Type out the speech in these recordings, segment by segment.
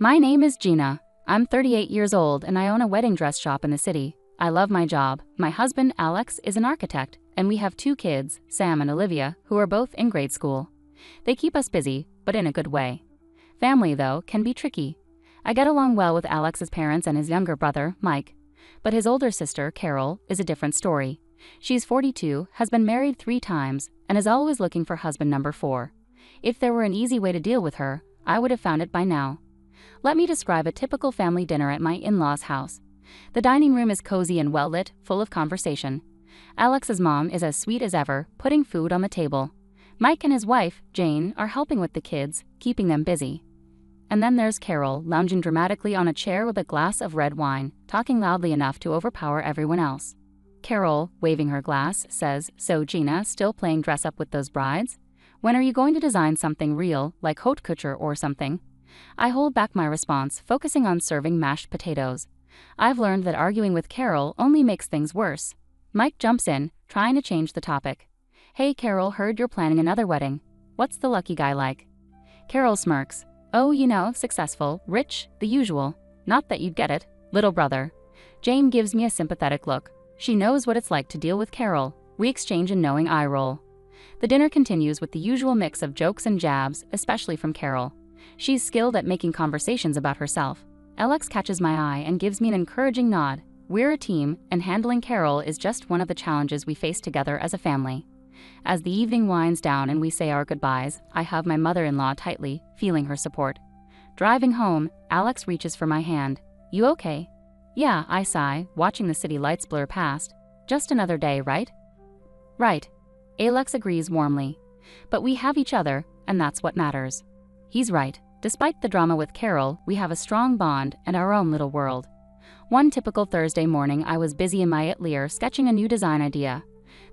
My name is Gina. I'm 38 years old and I own a wedding dress shop in the city. I love my job. My husband, Alex, is an architect, and we have 2 kids, Sam and Olivia, who are both in grade school. They keep us busy, but in a good way. Family, though, can be tricky. I get along well with Alex's parents and his younger brother, Mike. But his older sister, Carol, is a different story. She's 42, has been married 3 times, and is always looking for husband number 4. If there were an easy way to deal with her, I would have found it by now. Let me describe a typical family dinner at my in-laws' house. The dining room is cozy and well-lit, full of conversation. Alex's mom is as sweet as ever, putting food on the table. Mike and his wife, Jane, are helping with the kids, keeping them busy. And then there's Carol, lounging dramatically on a chair with a glass of red wine, talking loudly enough to overpower everyone else. Carol, waving her glass, says, "So Gina, still playing dress-up with those brides? When are you going to design something real, like haute couture or something?" I hold back my response, focusing on serving mashed potatoes. I've learned that arguing with Carol only makes things worse. Mike jumps in, trying to change the topic. "Hey Carol, heard you're planning another wedding. What's the lucky guy like?" Carol smirks. "Oh, you know, successful, rich, the usual. Not that you'd get it, little brother." Jane gives me a sympathetic look. She knows what it's like to deal with Carol. We exchange a knowing eye roll. The dinner continues with the usual mix of jokes and jabs, especially from Carol. She's skilled at making conversations about herself. Alex catches my eye and gives me an encouraging nod. We're a team, and handling Carol is just one of the challenges we face together as a family. As the evening winds down and we say our goodbyes, I hug my mother-in-law tightly, feeling her support. Driving home, Alex reaches for my hand. "You okay?" "Yeah," I sigh, watching the city lights blur past. "Just another day, right?" "Right." Alex agrees warmly. "But we have each other, and that's what matters." He's right. Despite the drama with Carol, we have a strong bond and our own little world. One typical Thursday morning, I was busy in my atelier sketching a new design idea.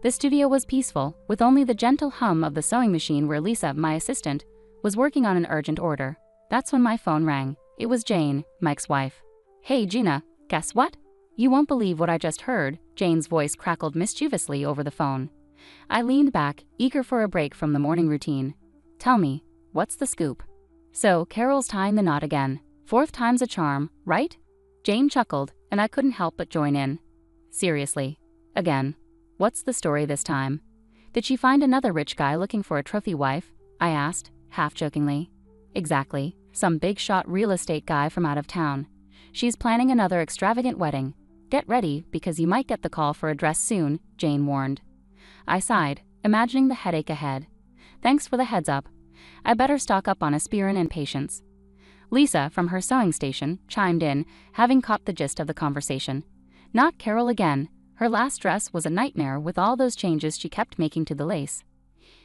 The studio was peaceful, with only the gentle hum of the sewing machine where Lisa, my assistant, was working on an urgent order. That's when my phone rang. It was Jane, Mike's wife. "Hey Gina, guess what? You won't believe what I just heard," Jane's voice crackled mischievously over the phone. I leaned back, eager for a break from the morning routine. "Tell me, what's the scoop?" "So, Carol's tying the knot again. 4th time's a charm, right?" Jane chuckled, and I couldn't help but join in. "Seriously. Again. What's the story this time? Did she find another rich guy looking for a trophy wife?" I asked, half-jokingly. "Exactly. Some big-shot real estate guy from out of town. She's planning another extravagant wedding. Get ready, because you might get the call for a dress soon," Jane warned. I sighed, imagining the headache ahead. "Thanks for the heads up. I better stock up on aspirin and patience." Lisa, from her sewing station, chimed in, having caught the gist of the conversation. "Not Carol again. Her last dress was a nightmare with all those changes she kept making to the lace."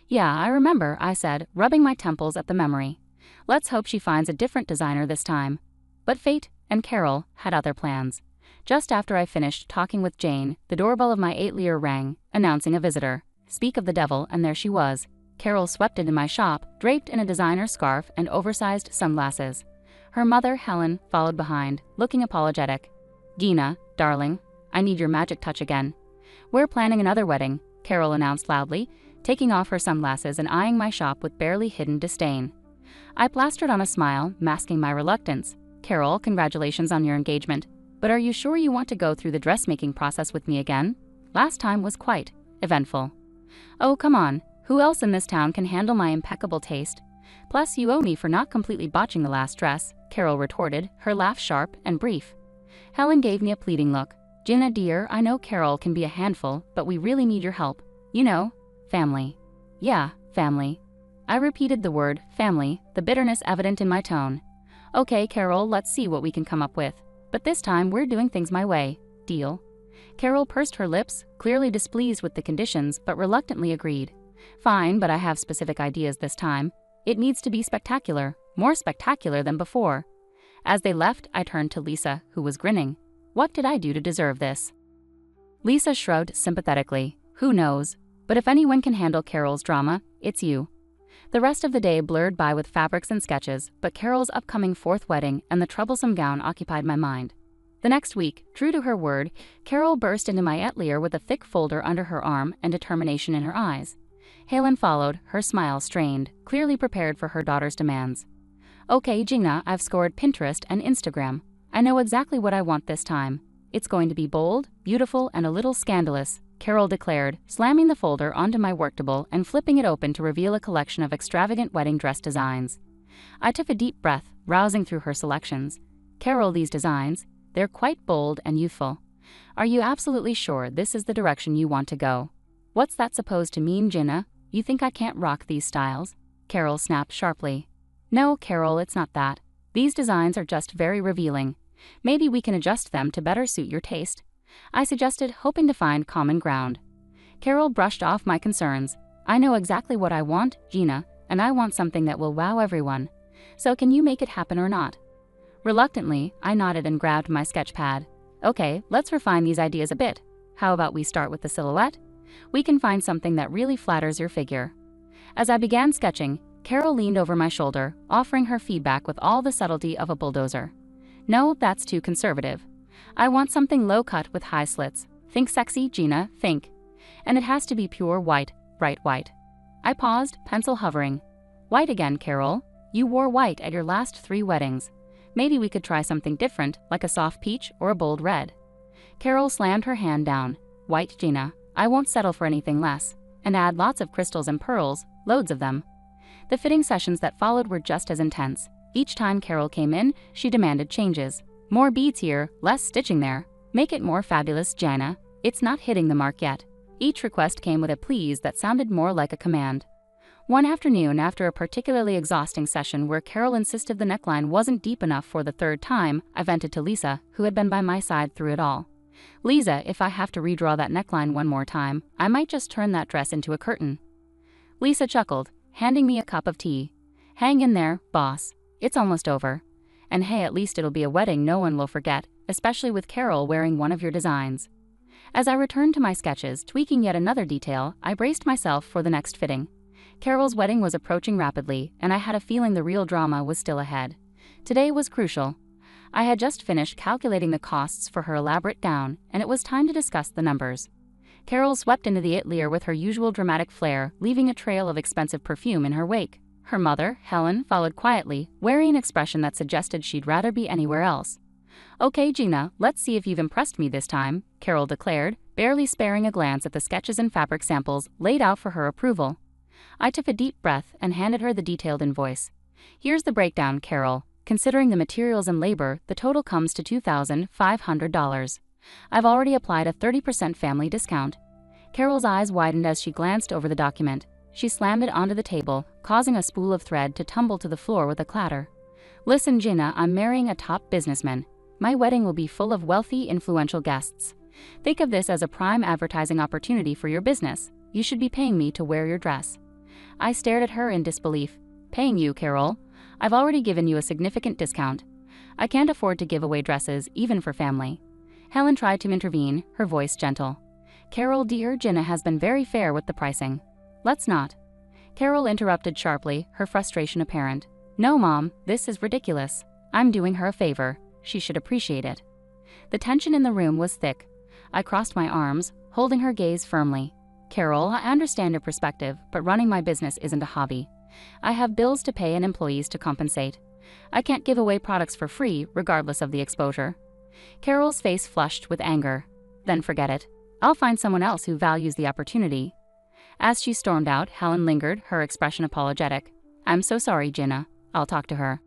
"Yeah, I remember," I said, rubbing my temples at the memory. "Let's hope she finds a different designer this time." But fate and Carol had other plans. Just after I finished talking with Jane, the doorbell of my atelier rang, announcing a visitor. Speak of the devil, and there she was. Carol swept into my shop, draped in a designer scarf and oversized sunglasses. Her mother, Helen, followed behind, looking apologetic. "Gina, darling, I need your magic touch again." "We're planning another wedding," Carol announced loudly, taking off her sunglasses and eyeing my shop with barely hidden disdain. I plastered on a smile, masking my reluctance. "Carol, congratulations on your engagement. But are you sure you want to go through the dressmaking process with me again? Last time was quite eventful." "Oh, come on. Who else in this town can handle my impeccable taste? Plus, you owe me for not completely botching the last dress," Carol retorted, her laugh sharp and brief. Helen gave me a pleading look. "Gina dear, I know Carol can be a handful, but we really need your help. You know, family." "Yeah, family." I repeated the word, family, the bitterness evident in my tone. "Okay, Carol, let's see what we can come up with. But this time we're doing things my way. Deal?" Carol pursed her lips, clearly displeased with the conditions, but reluctantly agreed. "Fine, but I have specific ideas this time. It needs to be spectacular, more spectacular than before." As they left, I turned to Lisa, who was grinning. What did I do to deserve this? Lisa shrugged sympathetically. "Who knows? But if anyone can handle Carol's drama, it's you." The rest of the day blurred by with fabrics and sketches, but Carol's upcoming 4th wedding and the troublesome gown occupied my mind. The next week, true to her word, Carol burst into my atelier with a thick folder under her arm and determination in her eyes. Helen followed, her smile strained, clearly prepared for her daughter's demands. Okay, Gina, I've scored Pinterest and Instagram. I know exactly what I want this time. It's going to be bold, beautiful, and a little scandalous, Carol declared, slamming the folder onto my worktable and flipping it open to reveal a collection of extravagant wedding dress designs. I took a deep breath, browsing through her selections. Carol, these designs, they're quite bold and youthful. Are you absolutely sure this is the direction you want to go? What's that supposed to mean, Gina? You think I can't rock these styles? Carol snapped sharply. No, Carol, it's not that. These designs are just very revealing. Maybe we can adjust them to better suit your taste, I suggested, hoping to find common ground. Carol brushed off my concerns. I know exactly what I want, Gina, and I want something that will wow everyone. So can you make it happen or not? Reluctantly, I nodded and grabbed my sketch pad. Okay, let's refine these ideas a bit. How about we start with the silhouette? We can find something that really flatters your figure. As I began sketching, Carol leaned over my shoulder, offering her feedback with all the subtlety of a bulldozer. No, that's too conservative. I want something low-cut with high slits. Think sexy, Gina, think. And it has to be pure white, bright white. I paused, pencil hovering. White again, Carol. You wore white at your last 3 weddings. Maybe we could try something different, like a soft peach or a bold red. Carol slammed her hand down. White, Gina. I won't settle for anything less. And add lots of crystals and pearls, loads of them. The fitting sessions that followed were just as intense. Each time Carol came in, she demanded changes. More beads here, less stitching there. Make it more fabulous, Gina. It's not hitting the mark yet. Each request came with a please that sounded more like a command. One afternoon, after a particularly exhausting session where Carol insisted the neckline wasn't deep enough for the 3rd time, I vented to Lisa, who had been by my side through it all. Lisa, if I have to redraw that neckline one more time, I might just turn that dress into a curtain. Lisa chuckled, handing me a cup of tea. Hang in there, boss. It's almost over. And hey, at least it'll be a wedding no one will forget, especially with Carol wearing one of your designs. As I returned to my sketches, tweaking yet another detail, I braced myself for the next fitting. Carol's wedding was approaching rapidly, and I had a feeling the real drama was still ahead. Today was crucial. I had just finished calculating the costs for her elaborate gown, and it was time to discuss the numbers. Carol swept into the atelier with her usual dramatic flair, leaving a trail of expensive perfume in her wake. Her mother, Helen, followed quietly, wearing an expression that suggested she'd rather be anywhere else. Okay, Gina, let's see if you've impressed me this time, Carol declared, barely sparing a glance at the sketches and fabric samples laid out for her approval. I took a deep breath and handed her the detailed invoice. Here's the breakdown, Carol. Considering the materials and labor, the total comes to $2,500. I've already applied a 30% family discount. Carol's eyes widened as she glanced over the document. She slammed it onto the table, causing a spool of thread to tumble to the floor with a clatter. Listen, Gina, I'm marrying a top businessman. My wedding will be full of wealthy, influential guests. Think of this as a prime advertising opportunity for your business. You should be paying me to wear your dress. I stared at her in disbelief. Paying you, Carol? I've already given you a significant discount. I can't afford to give away dresses, even for family. Helen tried to intervene, her voice gentle. Carol, dear, Gina has been very fair with the pricing. Let's not. Carol interrupted sharply, her frustration apparent. No, Mom, this is ridiculous. I'm doing her a favor. She should appreciate it. The tension in the room was thick. I crossed my arms, holding her gaze firmly. Carol, I understand your perspective, but running my business isn't a hobby. I have bills to pay and employees to compensate. I can't give away products for free, regardless of the exposure. Carol's face flushed with anger. Then forget it. I'll find someone else who values the opportunity. As she stormed out, Helen lingered, her expression apologetic. I'm so sorry, Gina. I'll talk to her.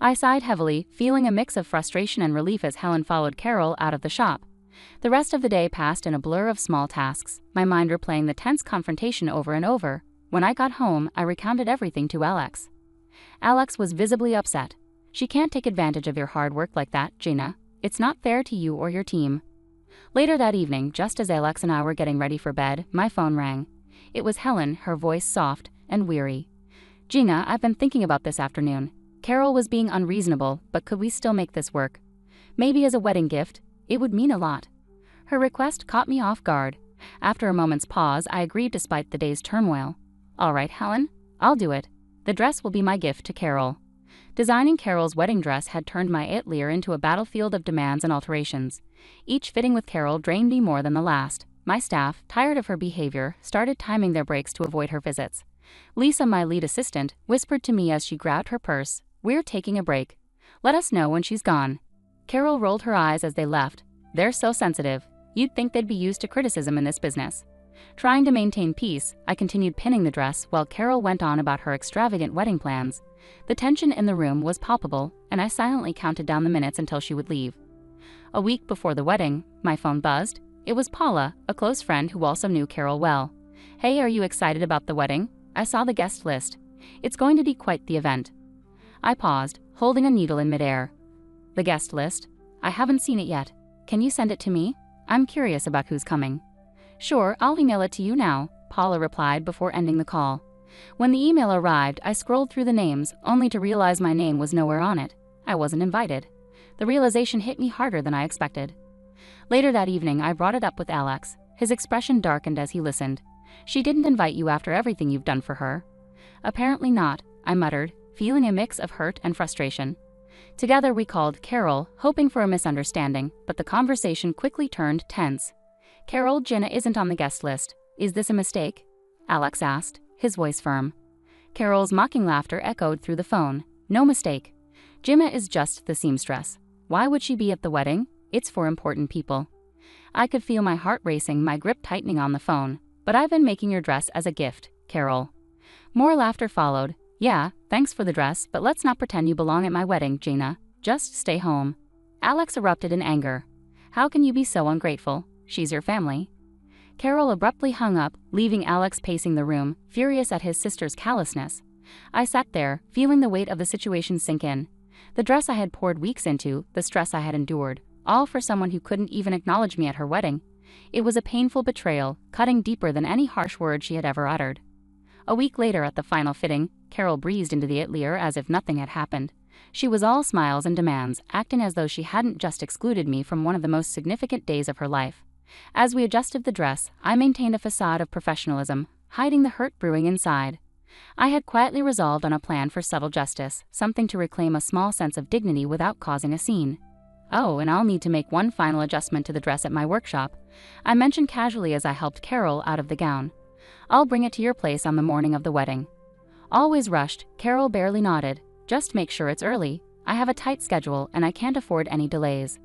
I sighed heavily, feeling a mix of frustration and relief as Helen followed Carol out of the shop. The rest of the day passed in a blur of small tasks, my mind replaying the tense confrontation over and over. When I got home, I recounted everything to Alex. Alex was visibly upset. She can't take advantage of your hard work like that, Gina. It's not fair to you or your team. Later that evening, just as Alex and I were getting ready for bed, my phone rang. It was Helen, her voice soft and weary. Gina, I've been thinking about this afternoon. Carol was being unreasonable, but could we still make this work? Maybe as a wedding gift. It would mean a lot. Her request caught me off guard. After a moment's pause, I agreed despite the day's turmoil. All right, Helen, I'll do it. The dress will be my gift to Carol. Designing Carol's wedding dress had turned my atelier into a battlefield of demands and alterations. Each fitting with Carol drained me more than the last. My staff, tired of her behavior, started timing their breaks to avoid her visits. Lisa, my lead assistant, whispered to me as she grabbed her purse, "We're taking a break. Let us know when she's gone." Carol rolled her eyes as they left. "They're so sensitive. You'd think they'd be used to criticism in this business." Trying to maintain peace, I continued pinning the dress while Carol went on about her extravagant wedding plans. The tension in the room was palpable, and I silently counted down the minutes until she would leave. A week before the wedding, my phone buzzed. It was Paula, a close friend who also knew Carol well. "Hey, are you excited about the wedding? I saw the guest list. It's going to be quite the event." I paused, holding a needle in midair. "The guest list? I haven't seen it yet. Can you send it to me? I'm curious about who's coming." "Sure, I'll email it to you now," Paula replied before ending the call. When the email arrived, I scrolled through the names, only to realize my name was nowhere on it. I wasn't invited. The realization hit me harder than I expected. Later that evening, I brought it up with Alex. His expression darkened as he listened. "She didn't invite you after everything you've done for her?" "Apparently not," I muttered, feeling a mix of hurt and frustration. Together we called Carol, hoping for a misunderstanding, but the conversation quickly turned tense. "Carol, Jenna isn't on the guest list. Is this a mistake?" Alex asked, his voice firm. Carol's mocking laughter echoed through the phone. "No mistake. Gemma is just the seamstress. Why would she be at the wedding? It's for important people." I could feel my heart racing, my grip tightening on the phone. "But I've been making your dress as a gift, Carol." More laughter followed. "Yeah, thanks for the dress, but let's not pretend you belong at my wedding, Gina. Just stay home." Alex erupted in anger. "How can you be so ungrateful? She's your family." Carol abruptly hung up, leaving Alex pacing the room, furious at his sister's callousness. I sat there, feeling the weight of the situation sink in. The dress I had poured weeks into, the stress I had endured, all for someone who couldn't even acknowledge me at her wedding. It was a painful betrayal, cutting deeper than any harsh word she had ever uttered. A week later, at the final fitting, Carol breezed into the atelier as if nothing had happened. She was all smiles and demands, acting as though she hadn't just excluded me from one of the most significant days of her life. As we adjusted the dress, I maintained a facade of professionalism, hiding the hurt brewing inside. I had quietly resolved on a plan for subtle justice, something to reclaim a small sense of dignity without causing a scene. "Oh, and I'll need to make one final adjustment to the dress at my workshop," I mentioned casually as I helped Carol out of the gown. "I'll bring it to your place on the morning of the wedding." Always rushed, Carol barely nodded. "Just make sure it's early. I have a tight schedule and I can't afford any delays."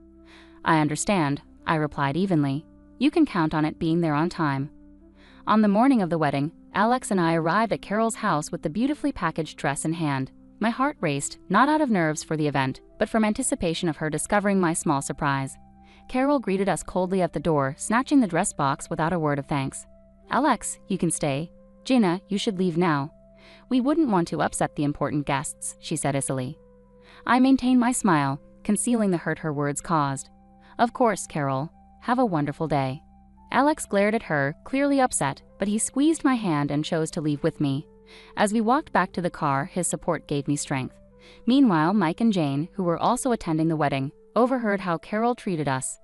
"I understand," I replied evenly. "You can count on it being there on time." On the morning of the wedding, Alex and I arrived at Carol's house with the beautifully packaged dress in hand. My heart raced, not out of nerves for the event, but from anticipation of her discovering my small surprise. Carol greeted us coldly at the door, snatching the dress box without a word of thanks. "Alex, you can stay. Gina, you should leave now. We wouldn't want to upset the important guests," she said icily. I maintained my smile, concealing the hurt her words caused. "Of course, Carol. Have a wonderful day." Alex glared at her, clearly upset, but he squeezed my hand and chose to leave with me. As we walked back to the car, his support gave me strength. Meanwhile, Mike and Jane, who were also attending the wedding, overheard how Carol treated us.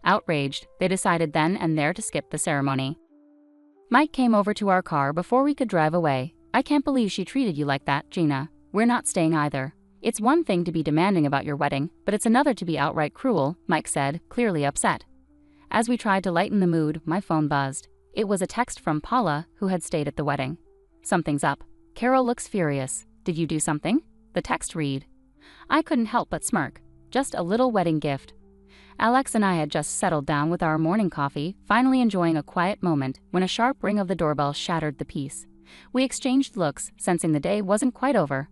Outraged, they decided then and there to skip the ceremony. Mike came over to our car before we could drive away. "I can't believe she treated you like that, Gina. We're not staying either. It's one thing to be demanding about your wedding, but it's another to be outright cruel," Mike said, clearly upset. As we tried to lighten the mood, my phone buzzed. It was a text from Paula, who had stayed at the wedding. "Something's up. Carol looks furious. Did you do something?" The text read. I couldn't help but smirk. Just a little wedding gift. Alex and I had just settled down with our morning coffee, finally enjoying a quiet moment, when a sharp ring of the doorbell shattered the peace. We exchanged looks, sensing the day wasn't quite over.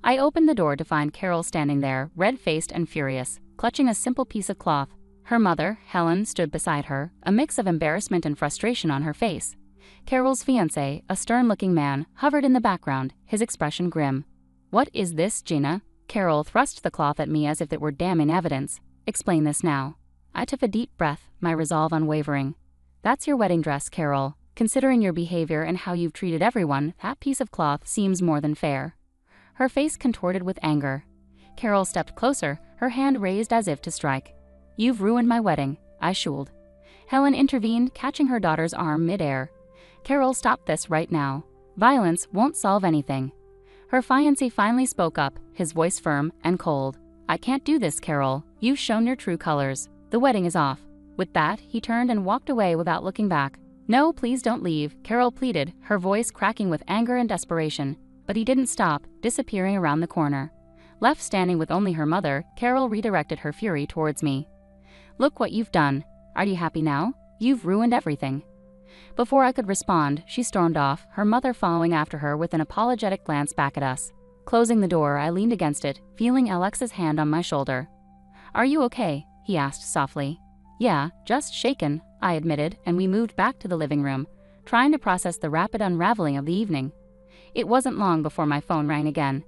I opened the door to find Carol standing there, red-faced and furious, clutching a simple piece of cloth. Her mother, Helen, stood beside her, a mix of embarrassment and frustration on her face. Carol's fiancé, a stern-looking man, hovered in the background, his expression grim. "What is this, Gina?" Carol thrust the cloth at me as if it were damning evidence. "Explain this now." I took a deep breath, my resolve unwavering. "That's your wedding dress, Carol. Considering your behavior and how you've treated everyone, that piece of cloth seems more than fair." Her face contorted with anger. Carol stepped closer, her hand raised as if to strike. "You've ruined my wedding," I shuled. Helen intervened, catching her daughter's arm mid-air. "Carol, stop this right now. Violence won't solve anything." Her fiancé finally spoke up, his voice firm and cold. "I can't do this, Carol. You've shown your true colors. The wedding is off." With that, he turned and walked away without looking back. No, please don't leave, Carol pleaded, her voice cracking with anger and desperation, but he didn't stop, disappearing around the corner. Left standing with only her mother, Carol redirected her fury towards me. Look what you've done. Are you happy now? You've ruined everything. Before I could respond, she stormed off, her mother following after her with an apologetic glance back at us. Closing the door, I leaned against it, feeling Alex's hand on my shoulder. Are you okay? He asked softly. Yeah, just shaken, I admitted, and we moved back to the living room, trying to process the rapid unraveling of the evening. It wasn't long before my phone rang again.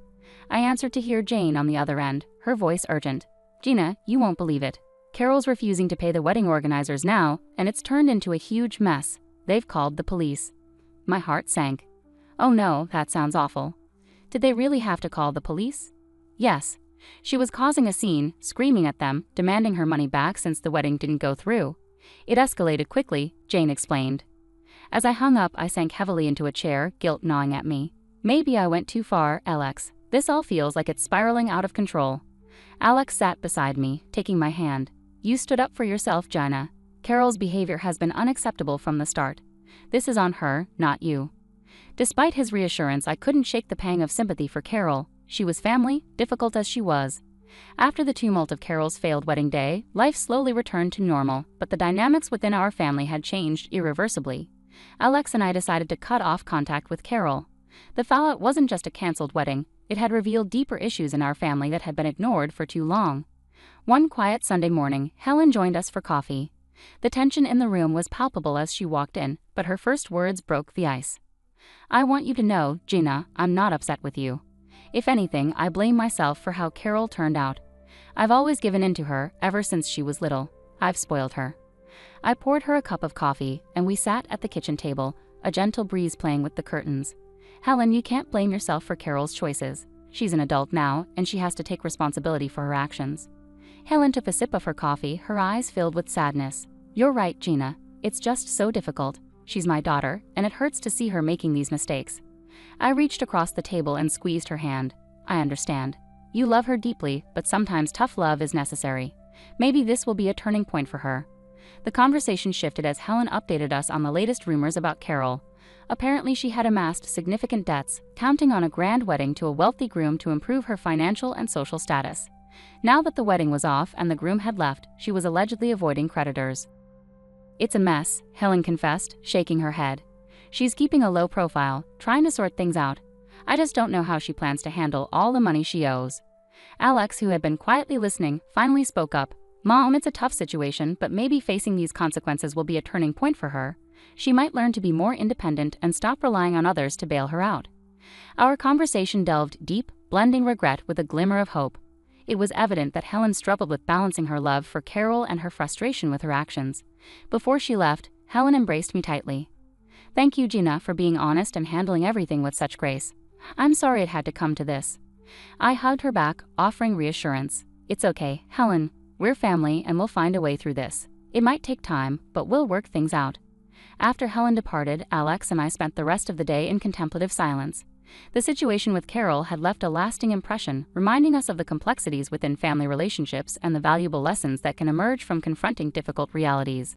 I answered to hear Jane on the other end, her voice urgent. Gina, you won't believe it. Carol's refusing to pay the wedding organizers now, and it's turned into a huge mess. They've called the police. My heart sank. Oh no, that sounds awful. Did they really have to call the police? Yes. She was causing a scene, screaming at them, demanding her money back since the wedding didn't go through. It escalated quickly, Jane explained. As I hung up, I sank heavily into a chair, guilt gnawing at me. Maybe I went too far, Alex. This all feels like it's spiraling out of control. Alex sat beside me, taking my hand. You stood up for yourself, Gina. Carol's behavior has been unacceptable from the start. This is on her, not you. Despite his reassurance, I couldn't shake the pang of sympathy for Carol. She was family, difficult as she was. After the tumult of Carol's failed wedding day, life slowly returned to normal, but the dynamics within our family had changed irreversibly. Alex and I decided to cut off contact with Carol. The fallout wasn't just a cancelled wedding, it had revealed deeper issues in our family that had been ignored for too long. One quiet Sunday morning, Helen joined us for coffee. The tension in the room was palpable as she walked in, but her first words broke the ice. I want you to know, Gina, I'm not upset with you. If anything, I blame myself for how Carol turned out. I've always given in to her, ever since she was little. I've spoiled her. I poured her a cup of coffee, and we sat at the kitchen table, a gentle breeze playing with the curtains. Helen, you can't blame yourself for Carol's choices. She's an adult now, and she has to take responsibility for her actions. Helen took a sip of her coffee, her eyes filled with sadness. You're right, Gina. It's just so difficult. She's my daughter, and it hurts to see her making these mistakes. I reached across the table and squeezed her hand. I understand. You love her deeply, but sometimes tough love is necessary. Maybe this will be a turning point for her. The conversation shifted as Helen updated us on the latest rumors about Carol. Apparently she had amassed significant debts, counting on a grand wedding to a wealthy groom to improve her financial and social status. Now that the wedding was off and the groom had left, she was allegedly avoiding creditors. It's a mess, Helen confessed, shaking her head. She's keeping a low profile, trying to sort things out. I just don't know how she plans to handle all the money she owes. Alex, who had been quietly listening, finally spoke up. Mom, it's a tough situation, but maybe facing these consequences will be a turning point for her. She might learn to be more independent and stop relying on others to bail her out. Our conversation delved deep, blending regret with a glimmer of hope. It was evident that Helen struggled with balancing her love for Carol and her frustration with her actions. Before she left, Helen embraced me tightly. Thank you, Gina, for being honest and handling everything with such grace. I'm sorry it had to come to this. I hugged her back, offering reassurance. It's okay, Helen. We're family and we'll find a way through this. It might take time, but we'll work things out. After Helen departed, Alex and I spent the rest of the day in contemplative silence. The situation with Carol had left a lasting impression, reminding us of the complexities within family relationships and the valuable lessons that can emerge from confronting difficult realities.